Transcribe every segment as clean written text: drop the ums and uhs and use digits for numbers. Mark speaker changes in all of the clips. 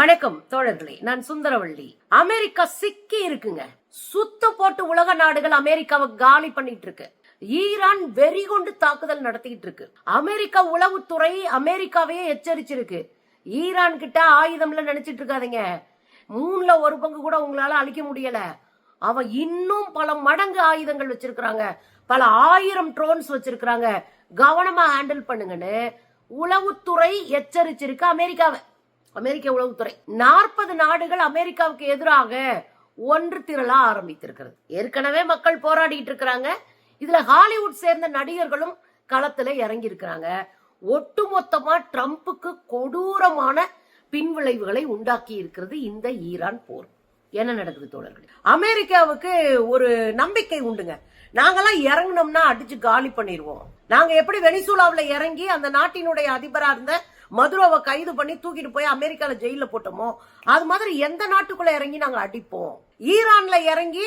Speaker 1: வணக்கம் தோழர்களே, நான் சுந்தரவள்ளி. அமெரிக்கா சிக்கி இருக்குங்க. சுத்து போட்டு உலக நாடுகள் அமெரிக்காவை காலி பண்ணிட்டு இருக்கு. ஈரான் வெறி கொண்டு தாக்குதல் நடத்திட்டு இருக்கு. அமெரிக்கா உளவுத்துறை அமெரிக்காவையே எச்சரிச்சிருக்கு. ஈரான் கிட்ட ஆயுதம்ல நினைச்சிட்டு இருக்காதீங்க. 1/3 பங்கு கூட உங்களால அழிக்க முடியல. அவன் இன்னும் பல மடங்கு ஆயுதங்கள் வச்சிருக்காங்க. பல 1000 ட்ரோன்ஸ் வச்சிருக்காங்க. கவனமா ஹேண்டில் பண்ணுங்கன்னு உளவுத்துறை எச்சரிச்சிருக்கு அமெரிக்காவை. அமெரிக்க உளவுத்துறை 40 நாடுகள் அமெரிக்காவுக்கு எதிராக ஒன்று திரள ஆரம்பித்திருக்கிறது. ஏற்கனவே மக்கள் போராடிட்டு இருக்கிறாங்க. இதுல ஹாலிவுட் சேர்ந்த நடிகர்களும் களத்துல இறங்கி இருக்கிறாங்க. ஒட்டுமொத்தமா ட்ரம்புக்கு கொடூரமான பின்விளைவுகளை உண்டாக்கி இருக்கிறது இந்த ஈரான் போர். என்ன நடக்குது தோழர்கள்? அமெரிக்காவுக்கு ஒரு நம்பிக்கை உண்டுங்க. நாங்கெல்லாம் இறங்கினோம்னா அடிச்சு காலி பண்ணிடுவோம். நாங்க எப்படி வெனிசுலாவில இறங்கி அந்த நாட்டினுடைய அதிபரா இருந்த மதுரோவை கைது பண்ணி தூக்கிட்டு போய் அமெரிக்கால ஜெயில போட்டோமோ, அது மாதிரி எந்த நாட்டுக்குள்ள இறங்கி நாங்க அடிப்போம். ஈரான்ல இறங்கி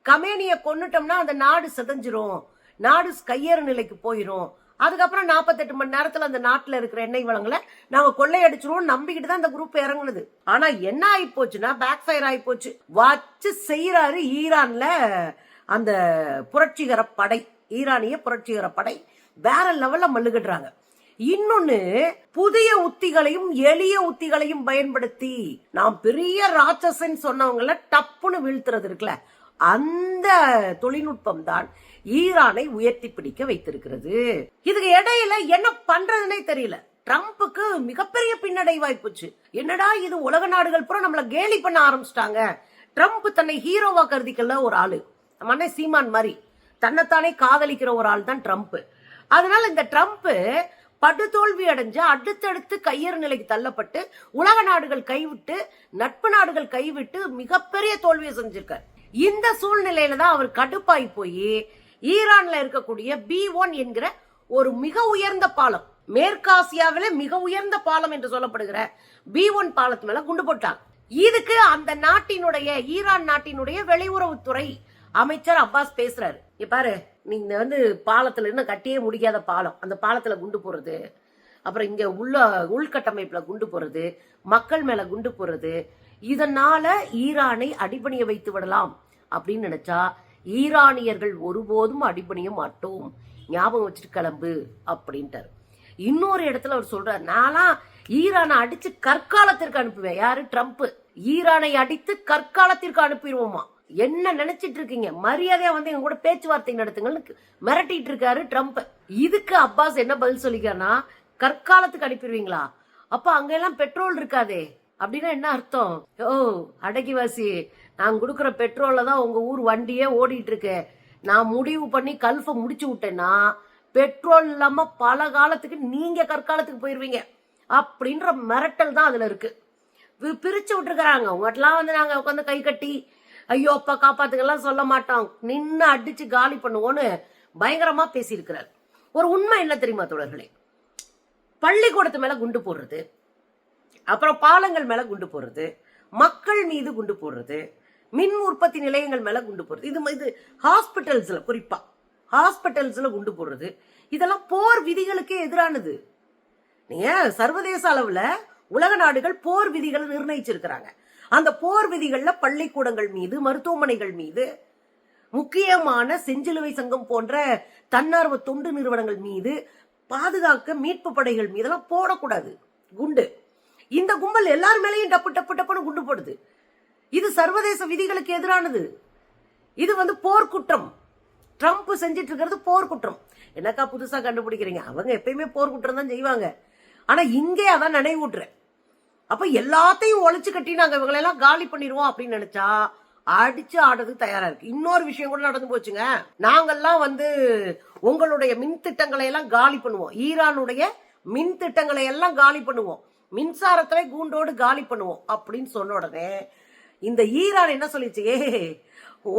Speaker 1: கமேனிய கொன்னுட்டோம்னா அந்த நாடு செதஞ்சிரும், நாடு கையேறு நிலைக்கு போயிரும். அதுக்கப்புறம் 48 மணி நேரத்துல அந்த நாட்டுல இருக்கிற எண்ணெய் வளங்களை நாங்க கொள்ளையடிச்சிருவோம் நம்பிக்கிட்டு தான் இந்த குரூப் இறங்குனது. ஆனா என்ன ஆகி போச்சுன்னா பேக் ஃபயர் ஆகி போச்சு. வச்சு செய்யறாரு ஈரான்ல அந்த புரட்சிகர படை, ஈரானிய புரட்சிகர படை வேற லெவல்ல மல்லுகட்டுறாங்க. இன்னொன்னு, புதிய உத்திகளையும் எளிய உத்திகளையும் பயன்படுத்தி நாம் பெரிய ராட்சசன் சொன்னவங்கள டப்புன்னு வீழ்த்துறது இருக்குல்ல, அந்த தொழில்நுட்பம் தான் ஈரானை உயர்த்தி பிடிக்க வைத்திருக்கிறது. இதுக்கு இடையில என்ன பண்றதுன்னே தெரியல. ட்ரம்புக்கு மிகப்பெரிய பின்னடைவாய்ப்புச்சு. என்னடா இது, உலக நாடுகள் பூரா நம்மள கேலி பண்ண ஆரம்பிச்சிட்டாங்க. ட்ரம்ப் தன்னை ஹீரோவா கருதிக்கல ஒரு ஆளு, மன்னை சீமான் மாதிரி தன்னைத்தானே காதலிக்கிற ஒரு ஆள் தான் ட்ரம்ப். அதனால இந்த ட்ரம்ப் படுதோல்வி அடைஞ்சு அடுத்தடுத்து கையேறு நிலைக்கு தள்ளப்பட்டு உலக நாடுகள் கைவிட்டு நட்பு நாடுகள் கைவிட்டு மிகப்பெரிய தோல்வியை செஞ்சிருக்கார். இந்த சூழ்நிலையில தான் அவர் கடுப்பாய் போய் ஈரான்ல இருக்கக்கூடிய B1 என்கிற ஒரு மிக உயர்ந்த பாலம், மேற்காசியாவில மிக உயர்ந்த பாலம் என்று சொல்லப்படுகிற B1 பாலத்து மேல குண்டு போட்டாங்க. இதுக்கு அந்த நாட்டினுடைய, ஈரான் நாட்டினுடைய வெளியுறவுத்துறை அமைச்சர் அப்பாஸ் பேசுறாரு. பாரு, நீங்க பாலத்துல இருந்து கட்டியே முடியாத பாலம், அந்த பாலத்துல குண்டு போறது, அப்புறம் இங்க உள்ள உள்கட்டமைப்புல குண்டு போறது, மக்கள் மேல குண்டு போறது, இதனால ஈரானை அடிபணிய வைத்து விடலாம் அப்படின்னு நினைச்சா ஈரானியர்கள் ஒருபோதும் அடிபணிய மாட்டோம், ஞாபகம் வச்சுட்டு கிளம்பு அப்படின்ட்டாரு. இன்னொரு இடத்துல அவர் சொல்றாரு, நான்லாம் ஈரானை அடிச்சு கற்காலத்திற்கு அனுப்புவேன். யாரு? ட்ரம்ப். ஈரானை அடித்து கற்காலத்திற்கு அனுப்பிடுவோமா? என்ன நினைச்சிட்டு இருக்கீங்க? மரியாதையா எங்க கூட பேச்சுவார்த்தை நடத்துங்கன்னு மிரட்டிட்டு இருக்காரு ட்ரம்ப். இதுக்கு அப்பாஸ் என்ன பதில் சொல்லிக்காருன்னா, கற்காலத்துக்கு அனுப்பிடுவீங்களா? அப்ப அங்க எல்லாம் பெட்ரோல் இருக்காதே அப்படின்னா என்ன அர்த்தம்? ஓ அடக்கிவாசி, நான் கொடுக்குற பெட்ரோல்ல தான் உங்க ஊர் வண்டியே ஓடிட்டு இருக்கு. நான் முடிவு பண்ணி கல்ஃப முடிச்சு விட்டேன்னா பெட்ரோல் இல்லாம பல காலத்துக்கு நீங்க கற்காலத்துக்கு போயிருவீங்க அப்படின்ற மிரட்டல் தான் அதுல இருக்கு. பிரிச்சு விட்டுருக்காங்க. உங்கட்டெல்லாம் நாங்க உட்காந்து கை கட்டி ஐயோ அப்பா காப்பாத்துக்கெல்லாம் சொல்ல மாட்டோம், நின்னு அடிச்சு காலி பண்ணுவோன்னு பயங்கரமா பேசியிருக்கிறார். ஒரு உண்மை என்ன தெரியுமா தோழர்களே? பள்ளிக்கூடத்து மேல குண்டு போடுறது, அப்புறம் பாலங்கள் மேல குண்டு போடுறது, மக்கள் மீது குண்டு போடுறது, மின் உற்பத்தி நிலையங்கள் மேல குண்டு போடுறது, இது ஹாஸ்பிட்டல்ஸ்ல, குறிப்பா ஹாஸ்பிட்டல்ஸ்ல குண்டு போடுறது, இதெல்லாம் போர் விதிகளுக்கே எதிரானது. நீங்க சர்வதேச அளவுல உலக நாடுகள் போர் விதிகளை நிர்ணயிச்சிருக்கிறாங்க. அந்த போர் விதிகள்ல பள்ளிக்கூடங்கள் மீது, மருத்துவமனைகள் மீது, முக்கியமான செஞ்சிலுவை சங்கம் போன்ற தன்னார்வ தொண்டு நிறுவனங்கள் மீது பாதுகாக்க மீட்பு படைகள் மீதெல்லாம் போடக்கூடாது குண்டு. இந்த கும்பல் எல்லார் மேலேயும் டப்பு டப்பு டப்புன்னு குண்டு போடுது. இது சர்வதேச விதிகளுக்கு எதிரானது. இது போர் குற்றம். ட்ரம்ப் செஞ்சிட்டு இருக்கிறது போர் குற்றம். என்னக்கா புதுசா கண்டுபிடிக்கிறீங்க? அவங்க எப்பயுமே போர் குற்றம் தான் செய்வாங்க. ஆனா இங்கே அதான் நினைவூட்டுறேன். அப்ப எல்லாத்தையும் ஒழிச்சு கட்டி நாங்க இவங்களெல்லாம் காலி பண்ணிடுவோம் அப்படின்னு நினைச்சா அடிச்சு ஆடுறதுக்கு தயாரா இருக்கு. இன்னொரு விஷயம் கூட நடந்து போச்சுங்க. நாங்கெல்லாம் உங்களுடைய மின் திட்டங்களை எல்லாம் காலி பண்ணுவோம், ஈரானுடைய மின் திட்டங்களை எல்லாம் காலி பண்ணுவோம், மின்சாரத்தை கூண்டோடு காலி பண்ணுவோம் அப்படின்னு சொன்ன உடனே இந்த ஈரான் என்ன சொல்லிச்சு,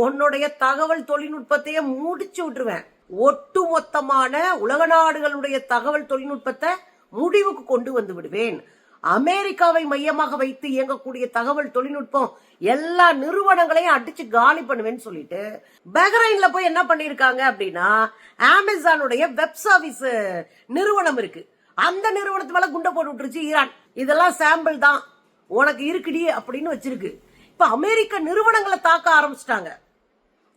Speaker 1: உன்னுடைய தகவல் தொழில்நுட்பத்தையே முடிச்சு விட்டுருவேன், ஒட்டுமொத்தமான உலக நாடுகளுடைய தகவல் தொழில்நுட்பத்தை முடிவுக்கு கொண்டு வந்து விடுவேன், அமெரிக்காவை மையமாக வைத்து இயங்கக்கூடிய தகவல் தொழில்நுட்பம் எல்லா நிறுவனங்களையும் அடிச்சு காலி பண்ணுவேன்னு சொல்லிட்டு பஹ்ரைன்ல போய் என்ன பண்ணிருக்காங்க அப்படின்னா, அமேசானுடைய வெப் சர்வீஸ் நிறுவனம் இருக்கு, அந்த நிறுவனத்து மேல குண்டை போட்டு விட்டுருச்சு ஈரான். இதெல்லாம் சாம்பிள் தான். உனக்கு இருக்குடி அப்படின்னு வச்சிருக்கு. இப்ப அமெரிக்க நிறுவனங்களை தாக்க ஆரம்பிச்சிட்டாங்க.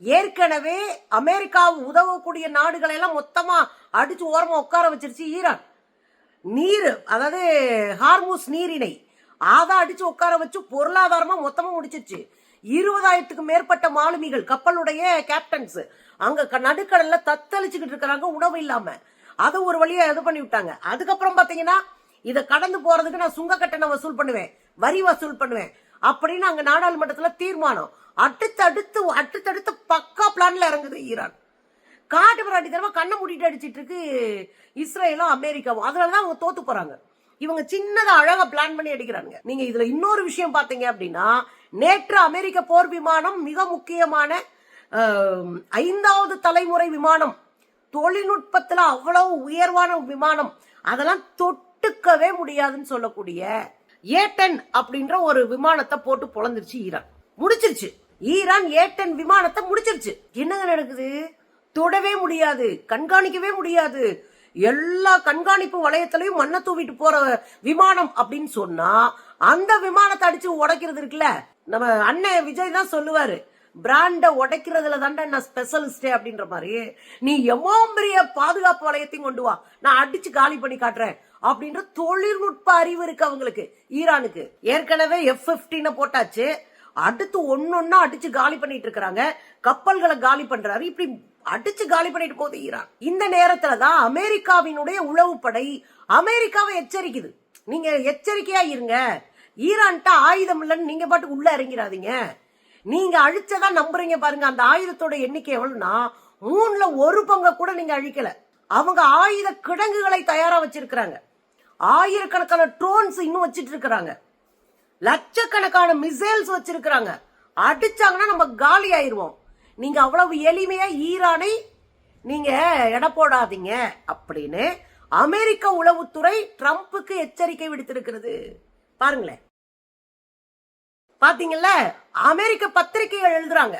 Speaker 1: ஏற்கனவே அமெரிக்காவுக்கு உதவக்கூடிய நாடுகளை எல்லாம் மொத்தமா அடிச்சு ஓரமா உட்கார வச்சிருச்சு ஈரான். நீர், அதாவது ஹார்மூஸ் நீரிணை அதை அடிச்சு உட்கார வச்சு பொருளாதாரமா மொத்தமா முடிச்சிருச்சு. 20,000க்கு மேற்பட்ட மாலுமிகள், கப்பலுடைய கேப்டன்ஸ் அங்க நடுக்கடல்ல தத்தளிச்சுக்கிட்டு இருக்கிறாங்க உணவு இல்லாம. அதை ஒரு வழியா இது பண்ணி விட்டாங்க. அதுக்கப்புறம் பாத்தீங்கன்னா இதை கடந்து போறதுக்கு நான் சுங்க கட்டணம் வசூல் பண்ணுவேன், வரி வசூல் பண்ணுவேன் அப்படின்னு அங்க நாடாளுமன்றத்துல தீர்மானம். அடுத்தடுத்து பக்கா பிளான்ல இறங்குது ஈரான். காட்டு பிராட்டி தரமா கண்ணை மூடிட்டு அடிச்சிட்டு இருக்கு இஸ்ரேலும் அமெரிக்காவும். அதனாலதான் அவங்க தோத்து போறாங்க. இவங்க சின்னதா அழகா பிளான் பண்ணி அடிக்கிறாங்க. நீங்க இதுல இன்னொரு விஷயம் பாத்தீங்க அப்படின்னா, நேற்று அமெரிக்க போர் விமானம், மிக முக்கியமான 5வது தலைமுறை விமானம், தொழில்நுட்பத்துல அவ்வளவு உயர்வான விமானம், அதெல்லாம் தொட்டுக்கவே முடியாதுன்னு சொல்லக்கூடிய A-10 அப்படின்ற ஒரு விமானத்தை போட்டு பொழந்துருச்சு ஈரான். முடிச்சிருச்சு. ஈரான் A-10 விமானத்தை முடிச்சிருச்சு. என்னங்க நடக்குது? தொடவே முடியாது, கண்காணிக்கவே முடியாது. எல்லா கண்காணிப்பு வளையத்திலையும் மண்ணை தூவிட்டு போற விமானம் அப்படின்னு சொன்னா, அந்த விமானத்தை அடிச்சு உடைக்கிறது இருக்குல்ல, நம்ம அண்ணன் விஜய் தான் சொல்லுவாரு, பிராண்ட உடைக்கிறதுல தாண்டா நான் ஸ்பெஷலிஸ்டே அப்படின்ற மாதிரி. நீ எவ்வளவு பெரிய பாதுகாப்பு வளையத்தையும் கொண்டு வா, நான் அடிச்சு காலி பண்ணி காட்டுறேன் அப்படின்ற தொழில்நுட்ப அறிவு இருக்கு அவங்களுக்கு, ஈரானுக்கு. ஏற்கனவே F-15 போட்டாச்சு, அடுத்து ஒன்னொன்னா அடிச்சு காலி பண்ணிட்டு இருக்கிறாங்க. கப்பல்களை காலி பண்றாரு. இப்படி அடிச்சு காலி பண்ணிட்டு போகுது ஈரான். இந்த நேரத்துலதான் அமெரிக்காவினுடைய உளவுப்படை அமெரிக்காவை எச்சரிக்குது, நீங்க எச்சரிக்கையா இருங்க, ஈரான்ட்ட ஆயுதம் இல்லைன்னு நீங்க பாட்டுக்கு உள்ள இறங்கிறாதீங்க. நீங்க அழிச்சதா நம்புறீங்க பாருங்க. அந்த ஆயுதத்தோட எண்ணிக்கை எவ்வளவுனா 3ல 1 பங்க கூட நீங்க அழிக்கல. அவங்க ஆயுத கிடங்குகளை தயாரா வச்சிருக்கிறாங்க. ஆயிரக்கணக்கான ட்ரோன்ஸ் இன்னும் வச்சிட்டு இருக்கிறாங்க. லட்சக்கணக்கான மிசைல்ஸ் வச்சிருக்கிறாங்க. அடிச்சாங்கன்னா நம்ம காலி ஆயிருவோம். நீங்க அவ்வளவு எளிமையா ஈரானை நீங்க எடை போடாதீங்க அப்படின்னு அமெரிக்க உளவுத்துறை ட்ரம்புக்கு எச்சரிக்கை விடுத்திருக்கிறது. பாருங்களேன், பாத்தீங்கல்ல, அமெரிக்க பத்திரிகைகள் எழுதுறாங்க.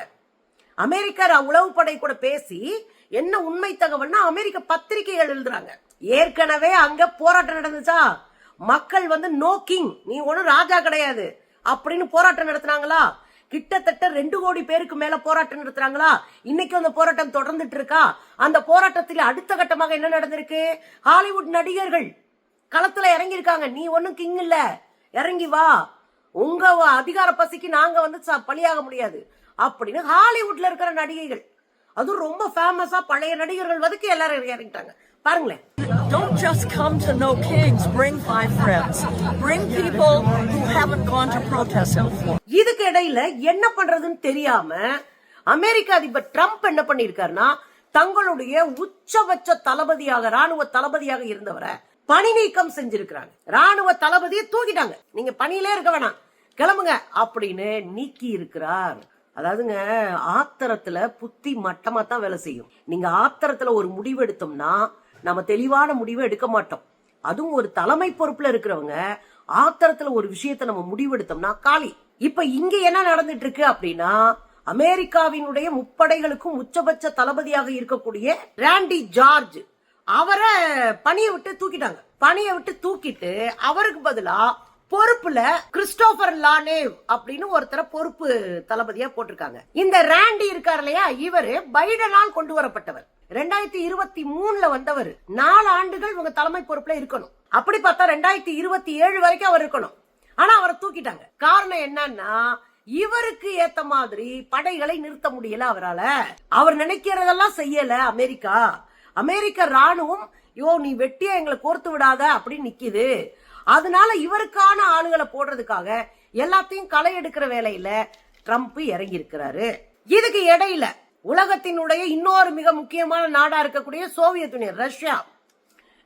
Speaker 1: அமெரிக்க உளவுப்படை கூட பேசி என்ன உண்மை தகவல்னா அமெரிக்க பத்திரிகைகள் எழுதுறாங்க. ஏற்கனவே அங்க போராட்டம் நடந்துச்சா, மக்கள் நோ கிங், நீ ஒன்னும் ராஜா கிடையாது அப்படின்னு போராட்டம் நடத்தினாங்களா. கிட்டத்தட்ட 2 கோடி பேருக்கு மேல போராட்டம் நடத்துறாங்களா. இன்னைக்கு அந்த போராட்டம் தொடர்ந்துட்டு இருக்கா. அந்த போராட்டத்தில் அடுத்த கட்டமாக என்ன நடந்திருக்கு, ஹாலிவுட் நடிகர்கள் களத்துல இறங்கி இருக்காங்க. நீ ஒன்னும் கிங் இல்ல, இறங்கி வா, உங்க அதிகார பசிக்கு நாங்க பலியாக முடியாது அப்படின்னு ஹாலிவுட்ல இருக்கிற நடிகைகள், அதுவும் ரொம்ப ஃபேமஸா பழைய நடிகர்கள் வதுக்கு எல்லாரும் இறங்கிட்டாங்க. பாருங்களேன்.
Speaker 2: Don't just come to No Kings. Bring 5 friends. Bring people who haven't gone to protest before.
Speaker 1: இதுக்கு இடையில என்ன பண்றதுன்னு தெரியாம அமெரிக்க அதிபர் ட்ரம்ப் என்ன பண்ணிருக்காருன்னா, தங்களுடைய உச்சபட்ச தளபதியாக, ராணுவ தளபதியாக இருந்தவரை பணி நீக்கம் செஞ்சிருக்கிறாங்க. ராணுவ தளபதியை தூக்கிட்டாங்க. நீங்க பணியிலே இருக்க வேணாம், கிளம்புங்க அப்படின்னு நீக்கி இருக்கிறார். அதாவதுங்க, ஆத்திரத்துல புத்தி மட்டமா தான் வேலை செய்யும். நீங்க ஆத்திரத்துல ஒரு முடிவு எடுத்தோம்னா நம்ம தெளிவான முடிவை எடுக்க மாட்டோம். அதுவும் ஒரு தலைமை பொறுப்புல இருக்கிறவங்க ஆத்திரத்துல ஒரு விஷயத்த நம்ம முடிவெடுத்தோம்னா காலி. இப்ப இங்க என்ன நடந்துட்டு இருக்கு அப்படின்னா, அமெரிக்காவினுடைய முப்படைகளுக்கும் உச்சபட்ச தளபதியாக இருக்கக்கூடிய ராண்டி ஜார்ஜ் அவரை பணியை விட்டு தூக்கிட்டாங்க. பணியை விட்டு தூக்கிட்டு அவருக்கு பதிலா பொறுப்புல கிறிஸ்டோபர் லானேவ் அப்படின்னு ஒருத்தர பொறுப்பு தளபதியா போட்டிருக்காங்க. இந்த ராண்டி இருக்காரு இல்லையா, இவரு பைடனால் கொண்டு வரப்பட்டவர். 2023ல வந்தவர். 4 ஆண்டுகள் இவங்க தலைமை பொறுப்புல இருக்கணும். அப்படி பார்த்தா 2027 வரைக்கும் அவர் இருக்கணும். ஆனா அவரை தூக்கிட்டாங்க. காரணம் என்னன்னா, இவருக்கு ஏத்த மாதிரி படைகளை நிறுத்த முடியல அவரால. அவர் நினைக்கிறதெல்லாம் செய்யல அமெரிக்கா. அமெரிக்க ராணுவம், நீ வெட்டியா எங்களை கோர்த்து விடாத அப்படின்னு நிக்குது. அதனால இவருக்கான ஆளுகளை போடுறதுக்காக எல்லாத்தையும் களை எடுக்கிற வேலையில ட்ரம்ப் இறங்கி இருக்கிறாரு. இதுக்கு இடையில உலகத்தினுடைய இன்னொரு மிக முக்கியமான நாடா இருக்கக்கூடிய சோவியத் யூனியன்,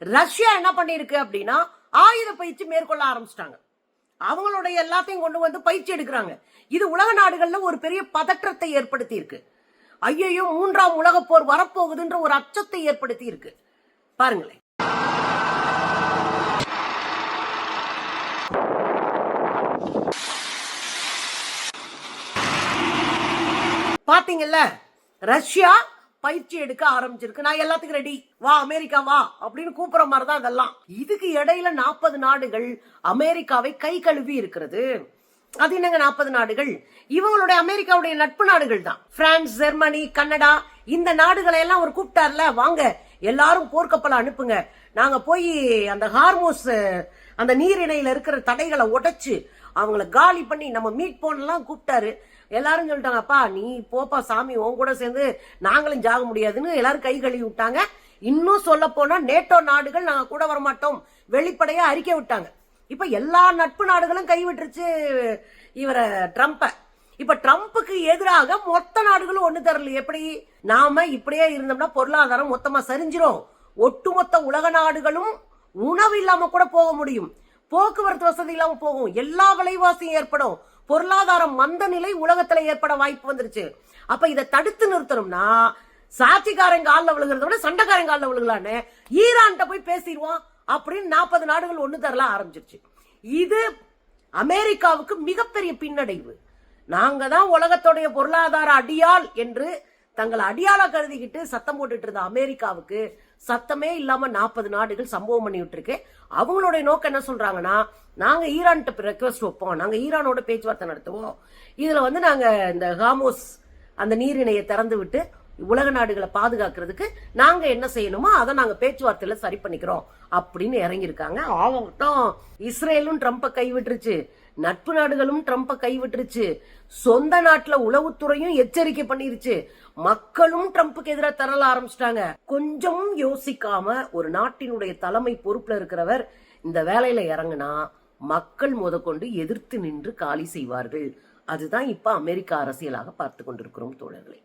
Speaker 1: ரஷ்யா என்ன பண்ணிருக்கு அப்படின்னா, ஆயுத பயிற்சி மேற்கொள்ள ஆரம்பிச்சிட்டாங்க. அவங்களுடைய எல்லாத்தையும் கொண்டு வந்து பயிற்சி எடுக்கிறாங்க. இது உலக நாடுகள்ல ஒரு பெரிய பதற்றத்தை ஏற்படுத்தி இருக்கு. ஐயோ 3ஆம் உலக போர் வரப்போகுதுன்ற ஒரு அச்சத்தை ஏற்படுத்தி இருக்கு. பாருங்களேன். பாத்தீங்கல்ல, ரஷ்யா பயிற்சி எடுக்க ஆரம்பிச்சிருக்கு. நான் எல்லாத்துக்கும் ரெடி, வா அமெரிக்கா வா அப்படின்னு கூப்பிடுற மாதிரிதான் அதெல்லாம். இதுக்கு இடையில 40 நாடுகள் அமெரிக்காவை கை கழுவி இருக்கிறது. அது என்னங்க 40 நாடுகள்? இவங்களுடைய அமெரிக்காவுடைய நட்பு நாடுகள் தான். பிரான்ஸ், ஜெர்மனி, கனடா, இந்த நாடுகளை எல்லாம் ஒரு கூப்பிட்டார்ல, வாங்க எல்லாரும் போர்க்கப்பலை அனுப்புங்க, நாங்க போய் அந்த ஹார்மோஸ் அந்த நீரிணையில இருக்கிற தடைகளை உடைச்சு அவங்கள காலி பண்ணி நம்ம மீட் போனலாம் கூப்பிட்டாரு. எல்லாரும் சொல்லிட்டாங்க, அப்பா நீ போப்பா சாமி, உன் கூட சேர்ந்து நாங்களும் ஜாக முடியாதுன்னு எல்லாரும் கை கழுவி விட்டாங்க. இன்னும் சொல்ல போனா நேட்டோ நாடுகள் நாங்க கூட வரமாட்டோம் வெளிப்படையா அறிக்கை விட்டாங்க. இப்ப எல்லா நட்பு நாடுகளும் கைவிட்டுருச்சு இவரை ட்ரம்ப. இப்ப ட்ரம்புக்கு எதிராக மொத்த நாடுகளும் ஒண்ணு தரல. எப்படி நாம இப்படியே இருந்தோம்னா பொருளாதாரம் மொத்தமா சரிஞ்சிரும். ஒட்டுமொத்த உலக நாடுகளும் உணவு இல்லாம கூட போக முடியும், போக்குவரத்து வசதி இல்லாம போகும், எல்லா விலைவாசியும் ஏற்படும், பொருளாதாரம் மந்த நிலை உலகத்துல ஏற்பட வாய்ப்பு வந்துருச்சு. அப்ப இதை தடுத்து நிறுத்தணும்னா சாட்சிக்காரங்க காலில் விழுகிறத விட சண்டைக்காரங்க காலில் விழுகலான்னு ஈரான்கிட்ட போய் பேசிடுவோம் அப்படின்னு 40 நாடுகள் ஒண்ணு தரல ஆரம்பிச்சிருச்சு. இது அமெரிக்காவுக்கு மிகப்பெரிய பின்னடைவு. நாங்க தான் உலகத்தோடைய பொருளாதார அடியாள் என்று தங்களை அடியாளா கருதிக்கிட்டு சத்தம் போட்டுட்டு இருந்த அமெரிக்காவுக்கு சத்தமே இல்லாம 40 நாடுகள் சம்பவம் பண்ணி விட்டுருக்கு. அவங்களுடைய நோக்கம் என்ன சொல்றாங்கன்னா, நாங்க ஈரான்கிட்ட ரெக்வஸ்ட் வைப்போம், நாங்க ஈரானோட பேச்சுவார்த்தை நடத்துவோம், இதுல நாங்க இந்த ஹார்மோஸ் அந்த நீரிணையை திறந்து விட்டு உலக நாடுகளை பாதுகாக்கிறதுக்கு நாங்க என்ன செய்யணுமோ அதை நாங்க பேச்சுவார்த்தையில சரி பண்ணிக்கிறோம் அப்படின்னு இறங்கியிருக்காங்க. ஆகட்டும், இஸ்ரேலும் ட்ரம்ப கைவிட்டுருச்சு, நட்பு நாடுகளும் ட்ரம்ப கைவிட்டுருச்சு, சொந்த நாட்டுல உளவுத்துறையும் எச்சரிக்கை பண்ணிருச்சு, மக்களும் ட்ரம்புக்கு எதிராக தரல ஆரம்பிச்சிட்டாங்க. கொஞ்சம் யோசிக்காம ஒரு நாட்டினுடைய தலைமை பொறுப்புல இருக்கிறவர் இந்த வேலையில இறங்குனா மக்கள் முதற்கொண்டு எதிர்த்து நின்று காலி செய்வார்கள். அதுதான் இப்ப அமெரிக்க அரசியலாக பார்த்து கொண்டிருக்கிறோம் தோழர்களே.